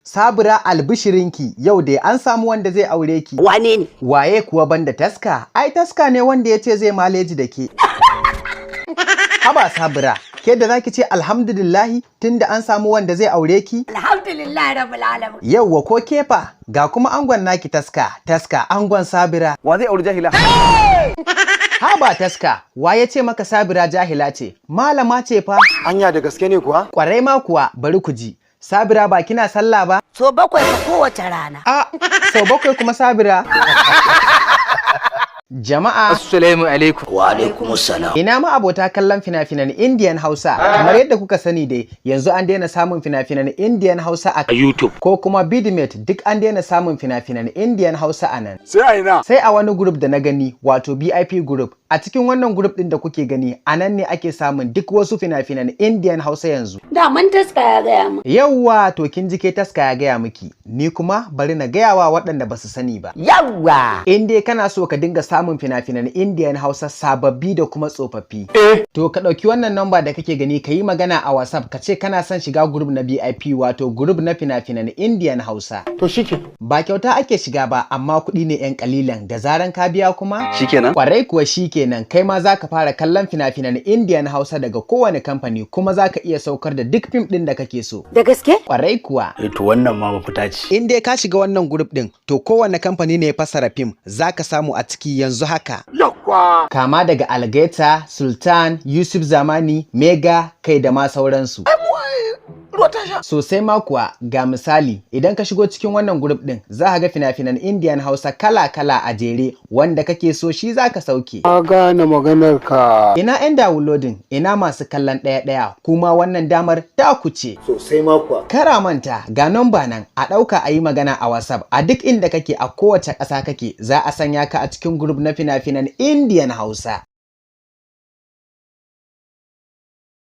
Sabura albishirinki yau dai an samu wanda zai aure ki. Wane ne? Waye kuwa banda taska? Ai taska ne wanda ya ce zai maleji da ke. Haba Sabura, ke da zaki ce alhamdulillahi tunda an samu wanda zai aure ki? Alhamdulillah rabbil alamin. Yauwa ko kefa ga kuma angon naki taska angon Sabura. Wa zai aure jahila? Haba taska, wa ya ce maka Sabura jahila ce? Malama ce fa. Anya da gaske ne kuwa? Kwarai ma kuwa, bari ku ji. Sabira ba kina sallah ba? So 7 kowace rana. Sau 7 kuma Sabira. Jama'a Assalamu alaikum. Wa alaikumus salam. ina ma abota kallon fina-finan Indian Hausa. Kamar yadda kuka sani dai yanzu an daina samun fina-finan Indian Hausa a YouTube ko kuma Bidmate, duk an daina samun fina-finan Indian Hausa a nan. sai a ina? Sai a wani group da na gani, wato BIP group. A cikin wannan group din da kuke gani, a nan ne ake samun duk wasu fina-finan Indian Hausa yanzu. Da mun taska ya gaya mu. Yawwa, to kin ji ke taska ya gaya miki. Ni kuma bari na gaya wa waɗanda ba su sani ba. Yawwa. In dai kana so ka dinga samun fina-finan Indian Hausa sababbi da kuma tsofaffi. To ka ɗauki wannan namba da kake gani ka yi magana a WhatsApp ka ce kana son shiga group na BIP, wato group na fina-finan Indian Hausa. To shike. Ba kyauta ake shiga ba, amma kuɗi ne 'yan kalilan, da zaran ka biya kuma Shikenan. kwarai kuwa shikenan, kai ma za ka fara kallon fina-finan Indian Hausa daga kowane kamfani, kuma za ka iya saukar da duk fim ɗin da kake so. Da gaske? Kwarai kuwa. To wannan ma mafita ce. In dai ka shiga wannan group ɗin, to kowane kamfani ne ya fassara fim za ka samu a ciki yanzu haka. Yakwa. Kama daga Algaita, Sultan, Yusuf Zamani, Mega, kai da ma sauransu. Ruwa ta sha. Sosai ma kuwa, ga misali, idan ka shigo cikin wannan group din za ka ga fina-finan Indian Hausa kala-kala a jere, wanda kake so shi za ka sauke. Ka gane maganar ka. Ina 'yan downloading, ina masu kallon ɗaya-ɗaya, kuma wannan damar ta ku ce. Sosai ma kuwa. Kara manta, ga nomba nan a ɗauka a yi magana a WhatsApp, a duk inda kake a kowace ƙasa kake za a sanya ka a cikin group na fina-finan Indian Hausa.